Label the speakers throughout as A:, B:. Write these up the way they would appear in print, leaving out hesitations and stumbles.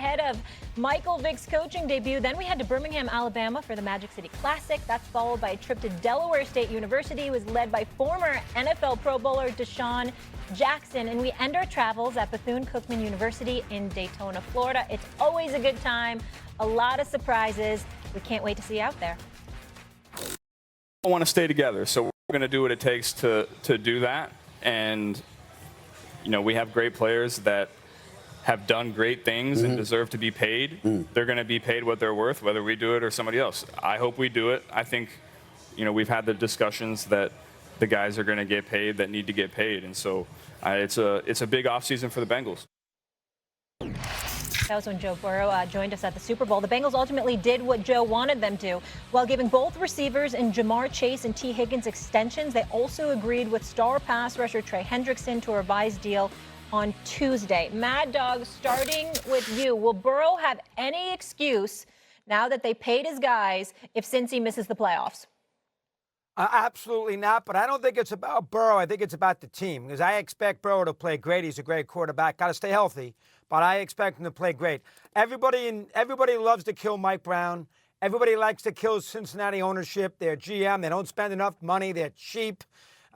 A: ahead of Michael Vick's coaching debut. Then we head to Birmingham, Alabama for the Magic City Classic. That's followed by a trip to Delaware State University. It was led by former NFL Pro Bowler Deshaun Jackson. And we end our travels at Bethune-Cookman University in Daytona, Florida. It's always a good time. A lot of surprises. We can't wait to see you out there.
B: I want to stay together, so we're going to do what it takes to do that. And, you know, we have great players that have done great things and deserve to be paid. They're going to be paid what they're worth, whether we do it or somebody else. I hope we do it. I think, you know, we've had the discussions that the guys are going to get paid that need to get paid. And so it's a big offseason for the Bengals.
A: That was when Joe Burrow joined us at the Super Bowl. The Bengals ultimately did what Joe wanted them to. While giving both receivers in Jamar Chase and T. Higgins extensions, they also agreed with star pass rusher Trey Hendrickson to a revised deal on Tuesday. Mad Dog, starting with you. Will Burrow have any excuse now that they paid his guys if Cincy misses the playoffs?
C: Absolutely not, but I don't think it's about Burrow. I think it's about the team because I expect Burrow to play great. He's a great quarterback. Got to stay healthy, but I expect him to play great. Everybody loves to kill Mike Brown. Everybody likes to kill Cincinnati ownership. They're GM. They don't spend enough money. They're cheap.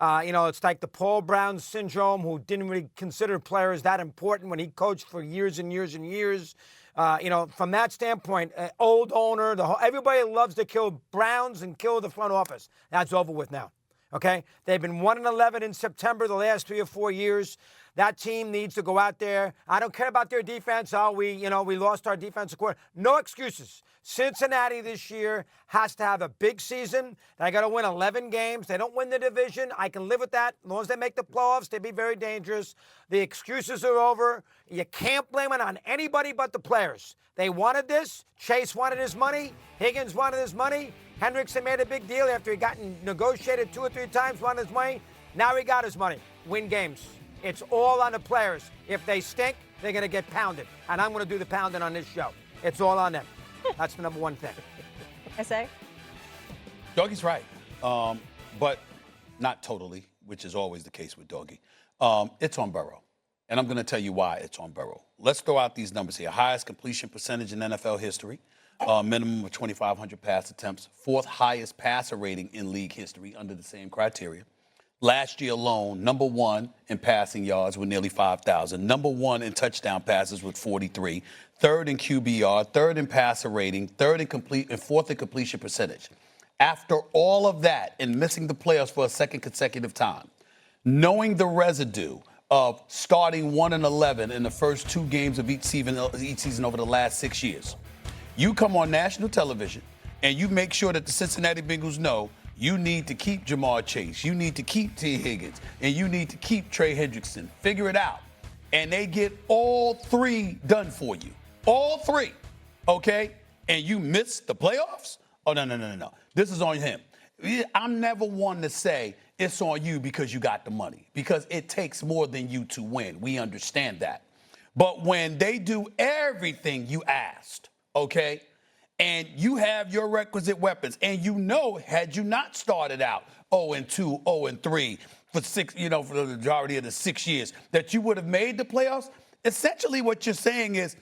C: It's like the Paul Brown syndrome, who didn't really consider players that important when he coached for years and years and years. From that standpoint, old owner, everybody loves to kill Browns and kill the front office. That's over with now. Okay? They've been 1-11 in September the last 3 or 4 years. That team needs to go out there. I don't care about their defense. We lost our defensive coordinator. No excuses. Cincinnati this year has to have a big season. They got to win 11 games. They don't win the division. I can live with that. As long as they make the playoffs, they'd be very dangerous. The excuses are over. You can't blame it on anybody but the players. They wanted this. Chase wanted his money. Higgins wanted his money. Hendrickson made a big deal after he got negotiated 2 or 3 times, wanted his money. Now he got his money. Win games. It's all on the players. If they stink, they're going to get pounded. And I'm going to do the pounding on this show. It's all on them. That's the number one thing.
A: S.A.?
D: Doggie's right, but not totally, which is always the case with Doggie. It's on Burrow, and I'm going to tell you why it's on Burrow. Let's throw out these numbers here. Highest completion percentage in NFL history, minimum of 2,500 pass attempts, 4th highest passer rating in league history under the same criteria. Last year alone, number 1 in passing yards with nearly 5,000, number 1 in touchdown passes with 43, 3rd in QBR, 3rd in passer rating, 3rd in complete, and 4th in completion percentage. After all of that and missing the playoffs for a second consecutive time, knowing the residue of starting 1-11 in the first 2 games of each season over the last 6 years, you come on national television and you make sure that the Cincinnati Bengals know you need to keep Jamar Chase, you need to keep T. Higgins, and you need to keep Trey Hendrickson. Figure it out. And they get all 3 done for you. All 3, okay? And you miss the playoffs? Oh, no. This is on him. I'm never one to say it's on you because you got the money, because it takes more than you to win. We understand that. But when they do everything you asked, okay, and you have your requisite weapons, and had you not started out 0-2, 0-3 for for the majority of the 6 years, that you would have made the playoffs, essentially what you're saying is,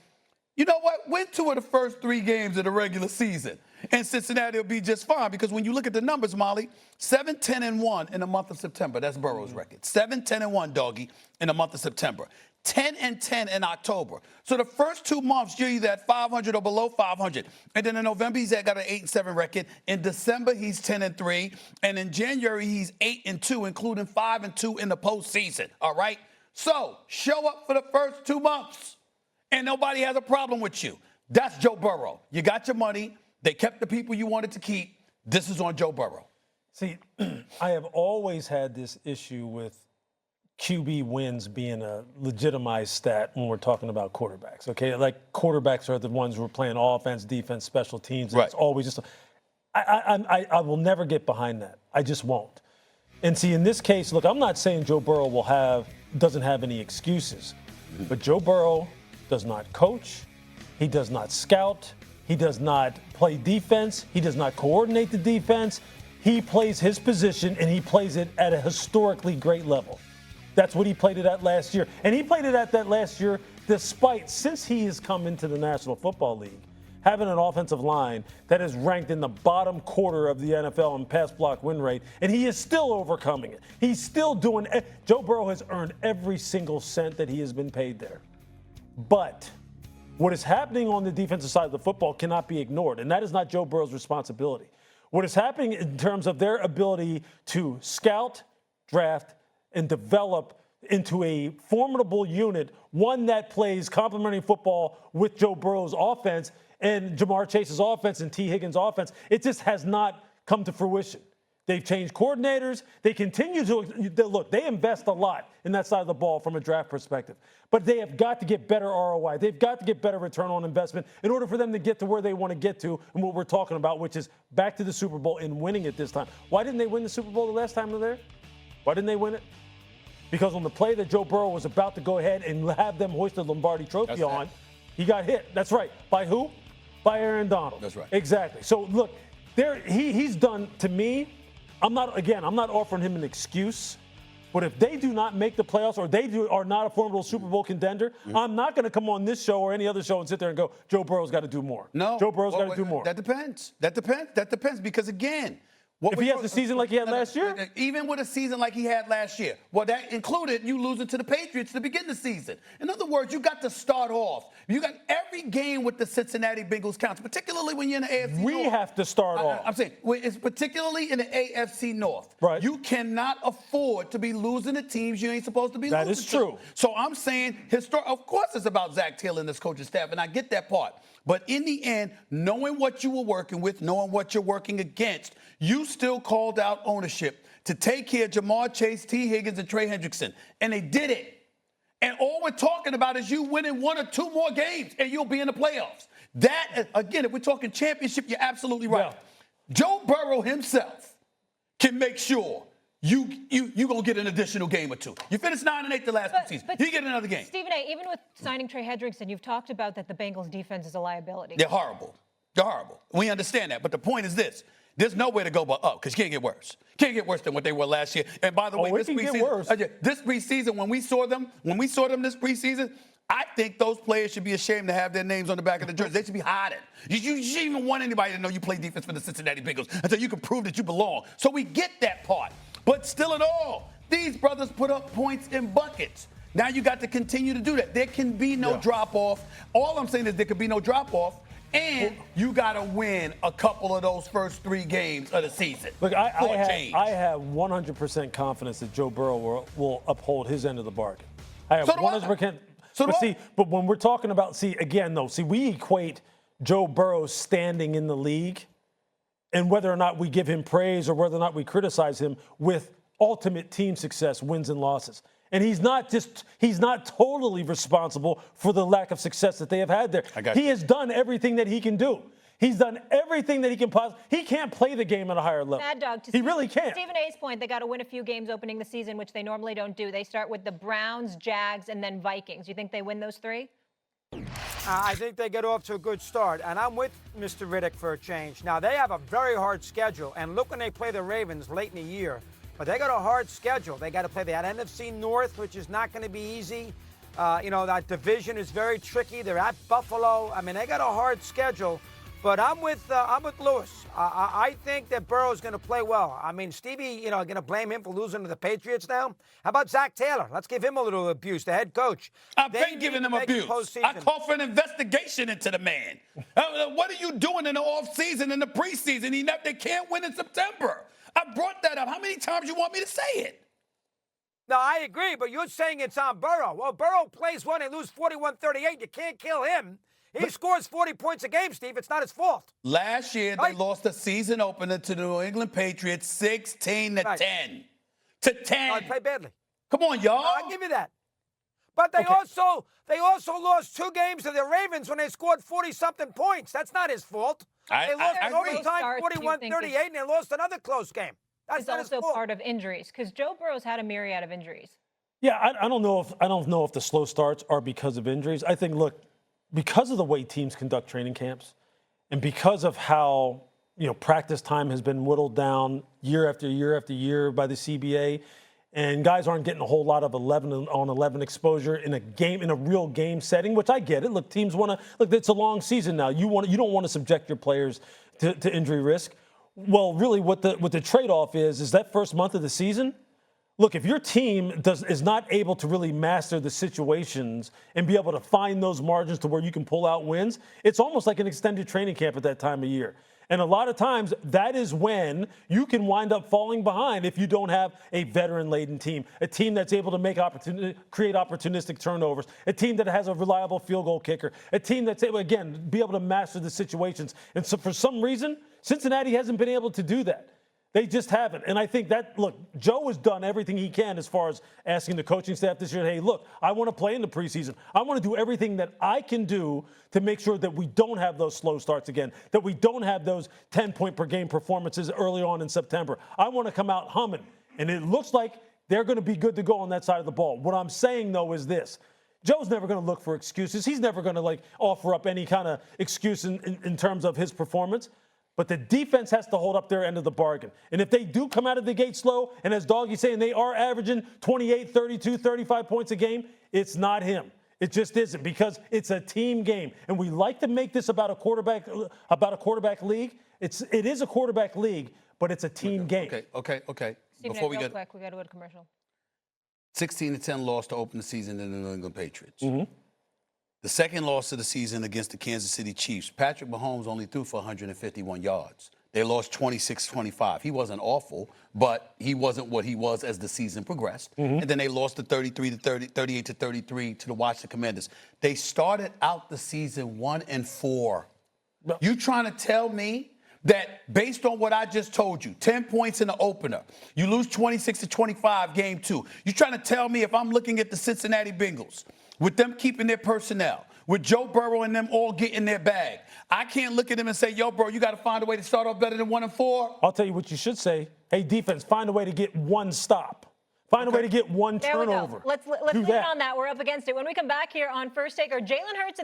D: you know what, win 2 of the first 3 games of the regular season, and Cincinnati will be just fine. Because when you look at the numbers, Molly, 7-10-1 in the month of September. That's Burrow's record. 7-10-1, Doggy, in the month of September. 10-10 in October. So the first 2 months, you're either at 500 or below 500. And then in November, he's got an 8-7 record. In December, he's 10-3. And in January, he's 8-2, including 5-2 in the postseason. All right? So show up for the first 2 months, and nobody has a problem with you. That's Joe Burrow. You got your money. They kept the people you wanted to keep. This is on Joe Burrow.
E: See, I have always had this issue with QB wins being a legitimized stat when we're talking about quarterbacks, okay? Like, quarterbacks are the ones who are playing offense, defense, special teams.
D: Right.
E: It's always just I will never get behind that. I just won't. And see, in this case, look, I'm not saying Joe Burrow doesn't have any excuses, but Joe Burrow does not coach. He does not scout. He does not play defense. He does not coordinate the defense. He plays his position, and he plays it at a historically great level. That's what he played it at last year. And he played it at that last year despite, since he has come into the National Football League, having an offensive line that is ranked in the bottom quarter of the NFL in pass block win rate, and he is still overcoming it. He's still doing it. Joe Burrow has earned every single cent that he has been paid there. But what is happening on the defensive side of the football cannot be ignored, and that is not Joe Burrow's responsibility. What is happening in terms of their ability to scout, draft, and develop into a formidable unit, one that plays complementary football with Joe Burrow's offense and Jamar Chase's offense and T. Higgins' offense, it just has not come to fruition. They've changed coordinators. They continue to look. They invest a lot in that side of the ball from a draft perspective, but they have got to get better ROI. They've got to get better return on investment in order for them to get to where they want to get to and what we're talking about, which is back to the Super Bowl and winning it this time. Why didn't they win the Super Bowl the last time they were there? Why didn't they win it? Because on the play that Joe Burrow was about to go ahead and have them hoist the Lombardi Trophy on, he got hit. That's right. By who? By Aaron Donald.
D: That's right.
E: Exactly. So look, he's done, to me, I'm not offering him an excuse, but if they do not make the playoffs or are not a formidable Super Bowl contender, I'm not going to come on this show or any other show and sit there and go, Joe Burrow's got to do more.
D: No.
E: Joe Burrow's got to do more.
D: That depends. Because, again,
E: if he has a season like he had last year?
D: Even with a season like he had last year. Well, that included you losing to the Patriots to begin the season. In other words, you got to start off. You got every game with the Cincinnati Bengals counts, particularly when you're in the AFC North.
E: We have to start off.
D: I'm saying, it's particularly in the AFC North.
E: Right.
D: You cannot afford to be losing to teams you ain't supposed to be losing to.
E: That is true.
D: So I'm saying, of course it's about Zach Taylor and this coaching staff, and I get that part. But in the end, knowing what you were working with, knowing what you're working against, you still called out ownership to take care of Jamar Chase, T. Higgins, and Trey Hendrickson. And they did it. And all we're talking about is you winning 1 or 2 more games, and you'll be in the playoffs. That, again, if we're talking championship, you're absolutely right. Yeah. Joe Burrow himself can make sure you're going to get an additional game or 2. You finished 9-8 the last 2 seasons. You get another game.
A: Stephen A., even with signing Trey Hendrickson, you've talked about that the Bengals defense is a liability.
D: They're horrible. They're horrible. We understand that. But the point is this. There's nowhere to go but up because you can't get worse. Can't get worse than what they were last year. And by the way, this preseason, when we saw them this preseason, I think those players should be ashamed to have their names on the back of the jersey. They should be hiding. You shouldn't even want anybody to know you play defense for the Cincinnati Bengals until you can prove that you belong. So we get that part. But still in all, these brothers put up points in buckets. Now you got to continue to do that. There can be no drop-off. All I'm saying is there could be no drop-off. And you got to win a couple of those first 3 games of the season.
E: Look, I have 100% confidence that Joe Burrow will uphold his end of the bargain. I have 100%. But when we're talking about, we equate Joe Burrow's standing in the league and whether or not we give him praise or whether or not we criticize him with ultimate team success, wins and losses. And he's not totally responsible for the lack of success that they have had there. He has done everything that he can do. He's done everything that he can possibly. He can't play the game at a higher level.
A: Mad Dog,
E: he really can't.
A: Stephen A's point, they got to win a few games opening the season, which they normally don't do. They start with the Browns, Jags, and then Vikings. You think they win those 3?
C: I think they get off to a good start, and I'm with Mr. Riddick for a change. Now, they have a very hard schedule, and look when they play the Ravens late in the year. But they got a hard schedule. They got to play that NFC North, which is not going to be easy. That division is very tricky. They're at Buffalo. I mean, they got a hard schedule. But I'm with Lewis. I think that Burrow's going to play well. I mean, Stevie, going to blame him for losing to the Patriots now. How about Zach Taylor? Let's give him a little abuse, the head coach.
D: I've been giving him abuse. I call for an investigation into the man. What are you doing in the offseason, in the preseason? They can't win in September. I brought that up. How many times you want me to say it?
C: No, I agree, but you're saying it's on Burrow. Well, Burrow plays one and lose 41-38. You can't kill him. He scores 40 points a game, Steve. It's not his fault.
D: Last year, they lost the season opener to the New England Patriots 16-10. To 10.
C: I played badly.
D: Come on, y'all.
C: I'll give you that. But they also lost 2 games to the Ravens when they scored 40-something points. That's not his fault. They lost in overtime 41-38, and they lost another close game. That's not his fault.
A: It's also part of injuries because Joe Burrow's had a myriad of injuries.
E: Yeah, I don't know if the slow starts are because of injuries. I think, look, because of the way teams conduct training camps and because of how practice time has been whittled down year after year after year by the CBA, and guys aren't getting a whole lot of 11 on 11 exposure in a real game setting, which I get it. Look, teams want to look. It's a long season now. You don't want to subject your players to injury risk. Well, really, what the trade-off is that first month of the season. Look, if your team is not able to really master the situations and be able to find those margins to where you can pull out wins, it's almost like an extended training camp at that time of year. And a lot of times, that is when you can wind up falling behind if you don't have a veteran-laden team, a team that's able to create opportunistic turnovers, a team that has a reliable field goal kicker, a team that's able, again, be able to master the situations. And so for some reason, Cincinnati hasn't been able to do that. They just haven't. And I think that, look, Joe has done everything he can as far as asking the coaching staff this year, hey, look, I want to play in the preseason. I want to do everything that I can do to make sure that we don't have those slow starts again, that we don't have those 10-point-per-game performances early on in September. I want to come out humming. And it looks like they're going to be good to go on that side of the ball. What I'm saying, though, is this. Joe's never going to look for excuses. He's never going to, offer up any kind of excuse in terms of his performance. But the defense has to hold up their end of the bargain. And if they do come out of the gate slow, and as Doggie's saying, they are averaging 28, 32, 35 points a game, it's not him. It just isn't, because it's a team game. And we like to make this about a quarterback league. It is a quarterback league, but it's a team game.
D: Okay.
A: Stephen,
D: Before we
A: real
D: get
A: quick, we got to go to commercial.
D: 16-10 loss to open the season to the New England Patriots.
E: Mm-hmm.
D: The second loss of the season against the Kansas City Chiefs. Patrick Mahomes only threw for 151 yards. They lost 26-25. He wasn't awful, but he wasn't what he was as the season progressed.
E: Mm-hmm.
D: And then they lost to 38-33 to the Washington Commanders. They started out the season 1-4.
E: No.
D: You trying to tell me that based on what I just told you, 10 points in the opener, you lose 26-25 game 2. You trying to tell me if I'm looking at the Cincinnati Bengals, with them keeping their personnel, with Joe Burrow and them all getting their bag, I can't look at them and say, yo, bro, you got to find a way to start off better than 1-4?
E: I'll tell you what you should say. Hey, defense, find a way to get one stop. Find a way to get one
A: There we
E: turnover.
A: go. Let's leave it on that. We're up against it. When we come back here on First Take, are Jalen Hurts